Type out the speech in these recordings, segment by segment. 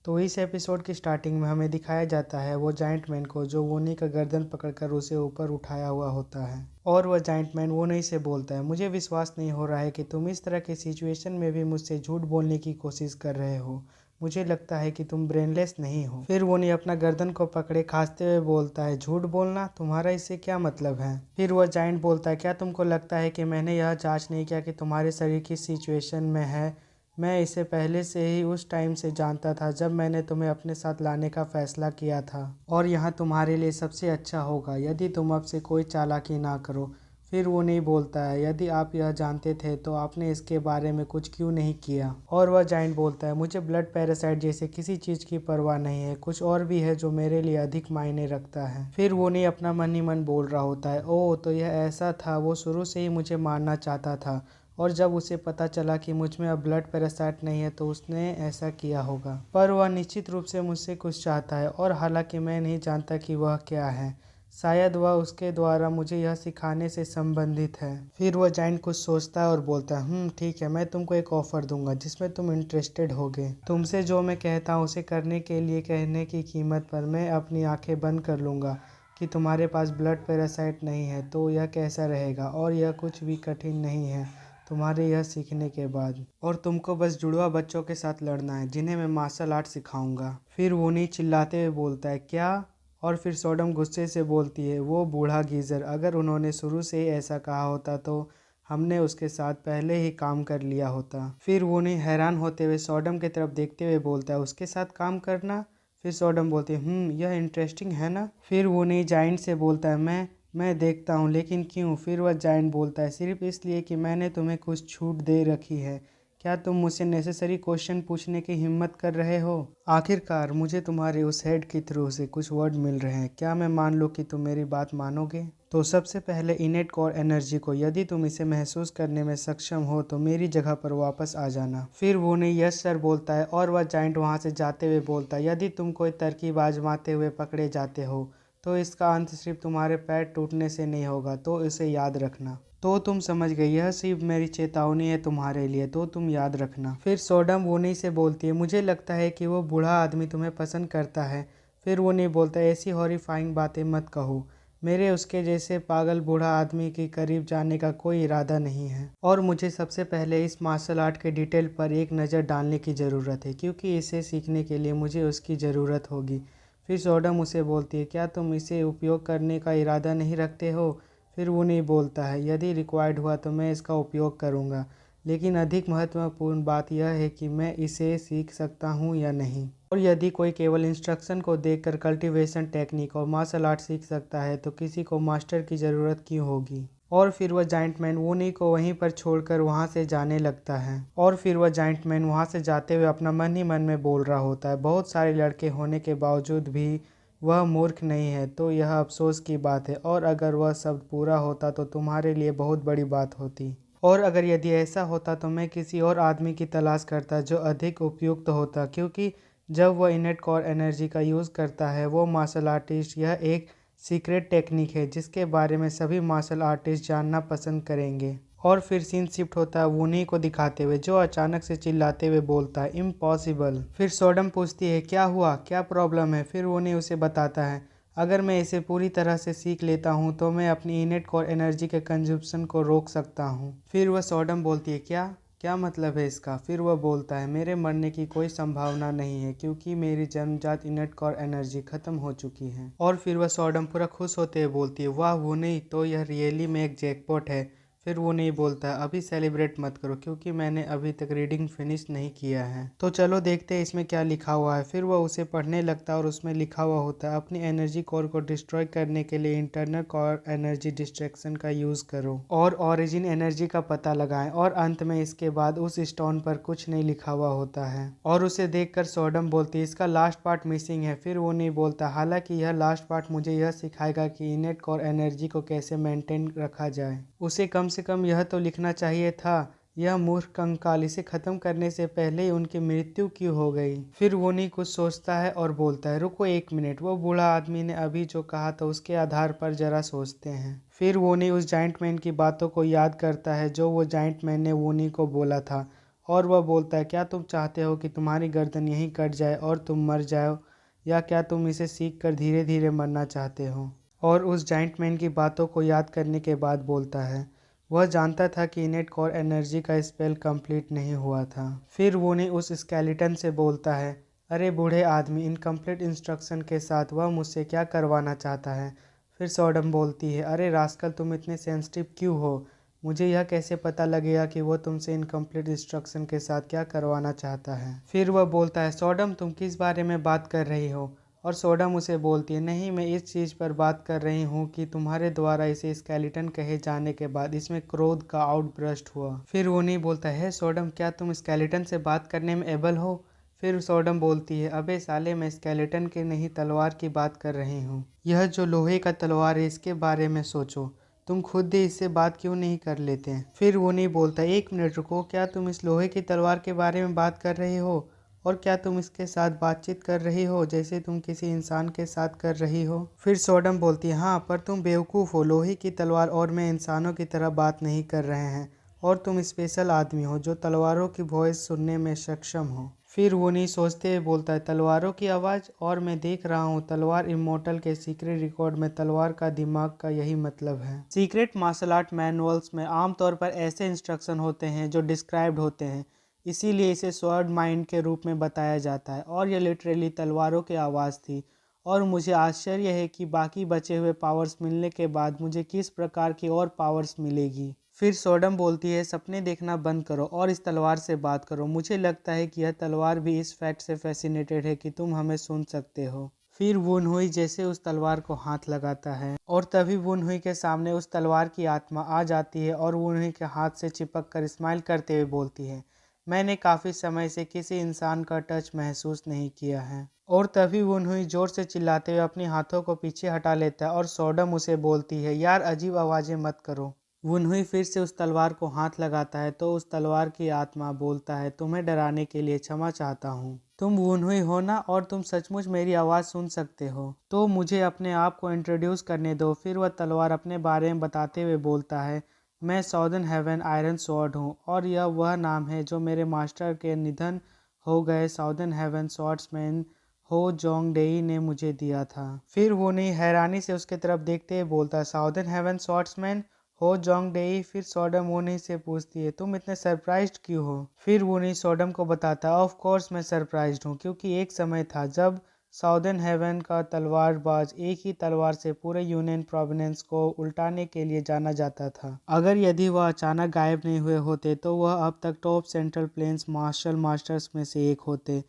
तो इस एपिसोड की स्टार्टिंग में हमें दिखाया जाता है वो जाइंट मैन को जो वोनी का गर्दन पकड़कर उसे ऊपर उठाया हुआ होता है। और वह जाइंट मैन वोनी से बोलता है, मुझे विश्वास नहीं हो रहा है कि तुम इस तरह की सिचुएशन में भी मुझसे झूठ बोलने की कोशिश कर रहे हो। मुझे लगता है कि तुम ब्रेनलेस नहीं हो। फिर वोनी अपना गर्दन को पकड़े खांसते हुए बोलता है, झूठ बोलना, तुम्हारा इससे क्या मतलब है। फिर वह जाइंट बोलता है, क्या तुमको लगता है कि मैंने यह जांच नहीं किया कि तुम्हारे शरीर किस सिचुएशन में है। मैं इसे पहले से ही उस टाइम से जानता था जब मैंने तुम्हें अपने साथ लाने का फैसला किया था, और यहाँ तुम्हारे लिए सबसे अच्छा होगा यदि तुम अब से कोई चालाकी ना करो। फिर वो नहीं बोलता है, यदि आप यह जानते थे तो आपने इसके बारे में कुछ क्यों नहीं किया। और वह जाइंट बोलता है, मुझे ब्लड पैरासाइट जैसे किसी चीज़ की परवाह नहीं है, कुछ और भी है जो मेरे लिए अधिक मायने रखता है। फिर वो नहीं अपना मन ही मन बोल रहा होता है, ओह तो यह ऐसा था, वो शुरू से ही मुझे मारना चाहता था, और जब उसे पता चला कि मुझ में अब ब्लड पैरासाइट नहीं है तो उसने ऐसा किया होगा। पर वह निश्चित रूप से मुझसे कुछ चाहता है, और हालांकि मैं नहीं जानता कि वह क्या है। शायद वह उसके द्वारा मुझे यह सिखाने से संबंधित है। फिर वह जाइंट कुछ सोचता है और बोलता है, ठीक है, मैं तुमको एक ऑफर दूंगा जिसमें तुम इंटरेस्टेड होगे। तुमसे जो मैं कहता हूँ उसे करने के लिए कहने की कीमत पर मैं अपनी आंखें बंद कर लूँगा कि तुम्हारे पास ब्लड पैरासाइट नहीं है। तो यह कैसा रहेगा? और यह कुछ भी कठिन नहीं है तुम्हारे यह सीखने के बाद, और तुमको बस जुड़वा बच्चों के साथ लड़ना है जिन्हें मैं मार्शल आर्ट सिखाऊंगा। फिर वोनी चिल्लाते हुए बोलता है, क्या? और फिर सोडम गुस्से से बोलती है, वो बूढ़ा गीजर, अगर उन्होंने शुरू से ही ऐसा कहा होता तो हमने उसके साथ पहले ही काम कर लिया होता। फिर वोनी हैरान होते हुए सोडम की तरफ देखते हुए बोलता है, उसके साथ काम करना? फिर सोडम बोलती है, यह इंटरेस्टिंग है ना। फिर वोनी जाइंट से बोलता है, मैं देखता हूँ, लेकिन क्यों? फिर वह जाइंट बोलता है, सिर्फ इसलिए कि मैंने तुम्हें कुछ छूट दे रखी है। क्या तुम मुझसे नेसेसरी क्वेश्चन पूछने की हिम्मत कर रहे हो? आखिरकार मुझे तुम्हारे उस हेड के थ्रू से कुछ वर्ड मिल रहे हैं, क्या मैं मान लूँ कि तुम मेरी बात मानोगे? तो सबसे पहले इनेट कोर एनर्जी को, यदि तुम इसे महसूस करने में सक्षम हो तो मेरी जगह पर वापस आ जाना। फिर वो ने यस सर बोलता है, और वह जाइंट वहाँ से जाते हुए बोलता है, यदि तुम कोई तरकीब आजमाते हुए पकड़े जाते हो तो इसका अंत सिर्फ तुम्हारे पैर टूटने से नहीं होगा, तो इसे याद रखना। तो तुम समझ गए, यह सिर्फ मेरी चेतावनी है तुम्हारे लिए, तो तुम याद रखना। फिर सोडम वोनी से बोलती है, मुझे लगता है कि वो बूढ़ा आदमी तुम्हें पसंद करता है। फिर वो नहीं बोलता है, ऐसी हॉरिफाइंग बातें मत कहो, मेरे उसके जैसे पागल बूढ़ा आदमी के करीब जाने का कोई इरादा नहीं है, और मुझे सबसे पहले इस मार्शल आर्ट के डिटेल पर एक नज़र डालने की ज़रूरत है, क्योंकि इसे सीखने के लिए मुझे उसकी ज़रूरत होगी। फिर सोडम उसे बोलती है, क्या तुम इसे उपयोग करने का इरादा नहीं रखते हो? फिर वो नहीं बोलता है, यदि रिक्वायर्ड हुआ तो मैं इसका उपयोग करूँगा, लेकिन अधिक महत्वपूर्ण बात यह है कि मैं इसे सीख सकता हूँ या नहीं। और यदि कोई केवल इंस्ट्रक्शन को देखकर कल्टीवेशन टेक्निक और मार्शल आर्ट सीख सकता है तो किसी को मास्टर की ज़रूरत क्यों होगी। और फिर वह जाइंट मैन वोनी को वहीं पर छोड़कर वहां से जाने लगता है। और फिर वह जाइंट मैन वहां से जाते हुए अपना मन ही मन में बोल रहा होता है, बहुत सारे लड़के होने के बावजूद भी वह मूर्ख नहीं है, तो यह अफसोस की बात है, और अगर वह शब्द पूरा होता तो तुम्हारे लिए बहुत बड़ी बात होती। और अगर यदि ऐसा होता तो मैं किसी और आदमी की तलाश करता जो अधिक उपयुक्त होता, क्योंकि जब वह इनेट कोर एनर्जी का यूज़ करता है वो मार्शल आर्टिस्ट, यह एक सीक्रेट टेक्निक है जिसके बारे में सभी मार्शल आर्टिस्ट जानना पसंद करेंगे। और फिर सीन शिफ्ट होता है वुनी को दिखाते हुए, जो अचानक से चिल्लाते हुए बोलता है, इम्पॉसिबल। फिर सोडम पूछती है, क्या हुआ, क्या प्रॉब्लम है? फिर वुनी उसे बताता है, अगर मैं इसे पूरी तरह से सीख लेता हूँ तो मैं अपनी इनेट कोर एनर्जी के कंजप्शन को रोक सकता हूँ। फिर वह सोडम बोलती है, क्या क्या मतलब है इसका? फिर वह बोलता है, मेरे मरने की कोई संभावना नहीं है क्योंकि मेरी जन्मजात इनेट कोर एनर्जी खत्म हो चुकी है। और फिर वह सोडम पूरा खुश होते हुए बोलती है, वाह वो नहीं, तो यह रियली में एक जैकपॉट है। फिर वो नहीं बोलता है, अभी सेलिब्रेट मत करो क्योंकि मैंने अभी तक रीडिंग फिनिश नहीं किया है। तो चलो देखते हैं इसमें क्या लिखा हुआ है। फिर वह उसे पढ़ने लगता है और उसमें लिखा हुआ होता है, अपनी एनर्जी कोर को डिस्ट्रॉय करने के लिए इंटरनल कोर एनर्जी डिस्ट्रैक्शन का यूज़ करो और ओरिजिन एनर्जी का पता लगाएं। और अंत में इसके बाद उस स्टोन पर कुछ नहीं लिखा हुआ होता है, और उसे देखकर सोडम बोलती है, इसका लास्ट पार्ट मिसिंग है। फिर वो नहीं बोलता, हालांकि यह लास्ट पार्ट मुझे यह सिखाएगा कि इनेट कोर एनर्जी को कैसे मेंटेन रखा जाए। उसे कम से कम यह तो लिखना चाहिए था, यह मूर्ख कंकाल, इसे खत्म करने से पहले ही उनकी मृत्यु क्यों हो गई। फिर वोनी कुछ सोचता है और बोलता है, रुको एक मिनट, वो बूढ़ा आदमी ने अभी जो कहा था उसके आधार पर जरा सोचते हैं। फिर वोनी उस जाइंट मैन की बातों को याद करता है जो वो जाइंट मैन ने वोनी को बोला था, और वह बोलता है, क्या तुम चाहते हो कि तुम्हारी गर्दन यहीं कट जाए और तुम मर जाओ, या क्या तुम इसे सीख कर धीरे धीरे मरना चाहते हो? और उस जाइंट मैन की बातों को याद करने के बाद बोलता है, वह जानता था कि इनेट कोर एनर्जी का स्पेल कंप्लीट नहीं हुआ था। फिर वोनी उस स्केलेटन से बोलता है, अरे बूढ़े आदमी, इनकम्प्लीट इंस्ट्रक्शन के साथ वह मुझसे क्या करवाना चाहता है? फिर सॉडम बोलती है, अरे रास्कल, तुम इतने सेंसिटिव क्यों हो? मुझे यह कैसे पता लगेगा कि वो तुमसे इनकम्प्लीट इंस्ट्रक्शन के साथ क्या करवाना चाहता है? फिर वह बोलता है, सॉडम, तुम किस बारे में बात कर रही हो? और सॉडम उसे बोलती है, नहीं, मैं इस चीज़ पर बात कर रही हूँ कि तुम्हारे द्वारा इसे स्केलेटन कहे जाने के बाद इसमें क्रोध का आउटब्रस्ट हुआ। फिर वो नहीं बोलता है, सॉडम, क्या तुम स्केलेटन से बात करने में एबल हो? फिर सॉडम बोलती है, अबे साले, मैं स्केलेटन के नहीं तलवार की बात कर रही हूँ। यह जो लोहे का तलवार है, इसके बारे में सोचो। तुम खुद ही इससे बात क्यों नहीं कर लेते? फिर वो नहीं बोलता, एक मिनट रुको, क्या तुम इस लोहे की तलवार के बारे में बात कर रहे हो? और क्या तुम इसके साथ बातचीत कर रही हो जैसे तुम किसी इंसान के साथ कर रही हो? फिर सॉडम बोलती है, हाँ, पर तुम बेवकूफ़ हो, लोहे की तलवार और मैं इंसानों की तरह बात नहीं कर रहे हैं, और तुम स्पेशल आदमी हो जो तलवारों की वॉइस सुनने में सक्षम हो। फिर वो नहीं सोचते हुए बोलता है, तलवारों की आवाज़? और मैं देख रहा हूँ तलवार इमोर्टल के सीक्रेट रिकॉर्ड में तलवार का दिमाग का यही मतलब है। सीक्रेट मार्शल आर्ट मैनुअल्स में आमतौर पर ऐसे इंस्ट्रक्शन होते हैं जो डिस्क्राइब्ड होते हैं, इसीलिए इसे स्वॉर्ड माइंड के रूप में बताया जाता है, और यह लिटरली तलवारों की आवाज़ थी। और मुझे आश्चर्य है कि बाकी बचे हुए पावर्स मिलने के बाद मुझे किस प्रकार की और पावर्स मिलेगी। फिर सॉडम बोलती है, सपने देखना बंद करो और इस तलवार से बात करो। मुझे लगता है कि यह तलवार भी इस फैक्ट से फैसिनेटेड है कि तुम हमें सुन सकते हो। फिर वुन हुई जैसे उस तलवार को हाथ लगाता है, और तभी वुन हुई के सामने उस तलवार की आत्मा आ जाती है और वुन हुई के हाथ से चिपक कर स्माइल करते हुए बोलती है, मैंने काफ़ी समय से किसी इंसान का टच महसूस नहीं किया है। और तभी वुन हुई जोर से चिल्लाते हुए अपने हाथों को पीछे हटा लेता है और सॉडम उसे बोलती है, यार अजीब आवाज़ें मत करो। वुन हुई फिर से उस तलवार को हाथ लगाता है तो उस तलवार की आत्मा बोलता है, तुम्हें डराने के लिए क्षमा चाहता हूँ। तुम वुन हुई हो ना, और तुम सचमुच मेरी आवाज़ सुन सकते हो, तो मुझे अपने आप को इंट्रोड्यूस करने दो। फिर वह तलवार अपने बारे में बताते हुए बोलता है, मैं साउदर्न हेवन आयरन स्वॉर्ड हूँ, और यह वह नाम है जो मेरे मास्टर के निधन हो गए साउदर्न हेवन स्वॉर्ड्समैन हो जोंग डेई ने मुझे दिया था। फिर वो नहीं हैरानी से उसके तरफ देखते हुए बोलता, साउदर्न हेवन स्वॉर्ड्समैन हो जोंग डेई? फिर सॉडम वुनी से पूछती है, तुम इतने सरप्राइज्ड क्यों हो? फिर वुनी सॉडम को बताता, ऑफ कोर्स मैं सरप्राइज्ड हूँ, क्योंकि एक समय था जब साउदर्न हेवन का तलवारबाज एक ही तलवार से पूरे यूनियन प्रोविनेंस को उल्टाने के लिए जाना जाता था। अगर यदि वह अचानक गायब नहीं हुए होते तो वह अब तक top central plains martial masters में से एक होते,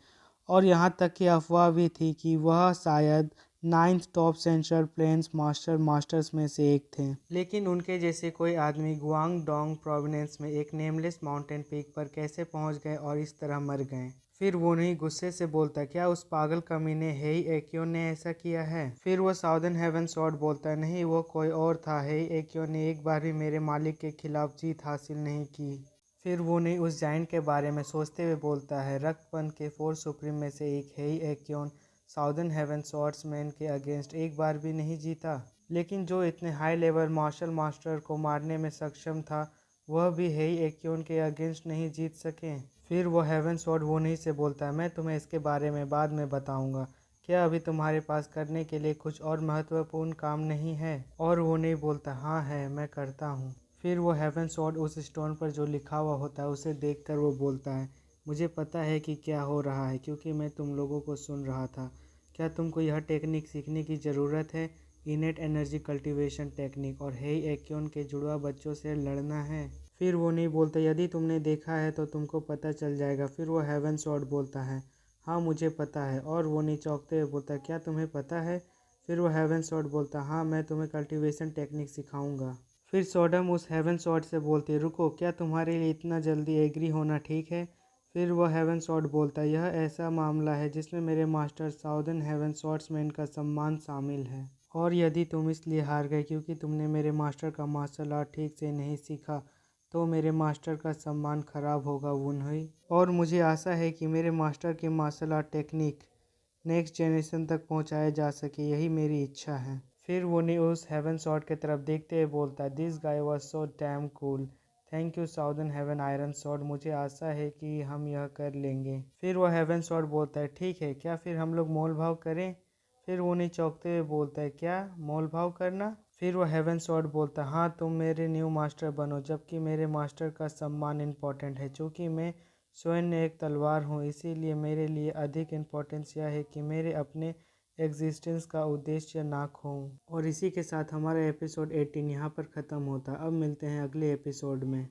और यहाँ तक कि अफवाह भी थी कि वह शायद 9th top central planes masters में से एक थे। लेकिन उनके जैसे कोई आदमी गुआंग डोंग प्रोविनेंस में एक नेमलेस माउंटेन पीक पर कैसे पहुंच गए और इस तरह मर गए? फिर वो नहीं गुस्से से बोलता, क्या उस पागल कमीने हेई एकियो ने ऐसा किया है? फिर वो साउदर्न हेवन स्वॉर्ड बोलता है, नहीं, वो कोई और था। हेई एकियो ने एक बार भी मेरे मालिक के खिलाफ जीत हासिल नहीं की। फिर वो नहीं उस जाइंट के बारे में सोचते हुए बोलता है, रक्तपंथ के 4 सुप्रीम में से एक हेई एकियोन साउदर्न हेवन स्वॉर्ड्समैन के अगेंस्ट एक बार भी नहीं जीता, लेकिन जो इतने हाई लेवल मार्शल मास्टर को मारने में सक्षम था, वह भी हेई एकियोन के अगेंस्ट नहीं जीत सके। फिर वो हेवन स्वॉर्ड वो नहीं से बोलता है, मैं तुम्हें इसके बारे में बाद में बताऊंगा। क्या अभी तुम्हारे पास करने के लिए कुछ और महत्वपूर्ण काम नहीं है? और वो नहीं बोलता, हाँ है, मैं करता हूँ। फिर वो हेवन स्वॉर्ड उस स्टोन पर जो लिखा हुआ होता है उसे देखकर वो बोलता है, मुझे पता है कि क्या हो रहा है, क्योंकि मैं तुम लोगों को सुन रहा था। क्या तुमको यह टेक्निक सीखने की ज़रूरत है? इनेट एनर्जी कल्टीवेशन टेक्निक, और हेई एकियोन के जुड़वा बच्चों से लड़ना है। फिर वो नहीं बोलता, यदि तुमने देखा है तो तुमको पता चल जाएगा। फिर वो हेवन स्वॉर्ड बोलता है, हाँ मुझे पता है। और वो नहीं चौंकते हुए बोलता, क्या तुम्हें पता है? फिर वो हेवन स्वॉर्ड बोलता, हाँ, मैं तुम्हें कल्टीवेशन टेक्निक सिखाऊंगा। फिर सॉडम उस हेवन स्वॉर्ड से बोलती, रुको, क्या तुम्हारे लिए इतना जल्दी एग्री होना ठीक है? फिर वह हेवन स्वॉर्ड बोलता, यह ऐसा मामला है जिसमें मेरे मास्टर साउदर्न हेवन स्वॉर्ड्समैन का सम्मान शामिल है, और यदि तुम इसलिए हार गए क्योंकि तुमने मेरे मास्टर का मार्शल आर्ट ठीक से नहीं सीखा, तो मेरे मास्टर का सम्मान खराब होगा वुन हुई। और मुझे आशा है कि मेरे मास्टर की martial art technique next generation तक पहुंचाया जा सके, यही मेरी इच्छा है। फिर वो ने उस हेवन शॉट की तरफ देखते हुए बोलता है, this guy was so damn cool, thank you southern heaven iron sword, मुझे आशा है कि हम यह कर लेंगे। फिर वह हेवन स्वॉर्ड बोलता है ठीक है, क्या फिर हम लोग मोल भाव करें? फिर वोनी चौंकते हुए बोलता है क्या मोल भाव करना? फिर वह हेवन स्वॉर्ड बोलता है हाँ, तुम मेरे न्यू मास्टर बनो, जबकि मेरे मास्टर का सम्मान इम्पोर्टेंट है। चूँकि मैं स्वयं एक तलवार हूँ, इसीलिए मेरे लिए अधिक इम्पोर्टेंस यह है कि मेरे अपने एग्जिस्टेंस का उद्देश्य ना खोऊं। और इसी के साथ हमारा एपिसोड 18 यहाँ पर ख़त्म होता है। अब मिलते हैं अगले एपिसोड में।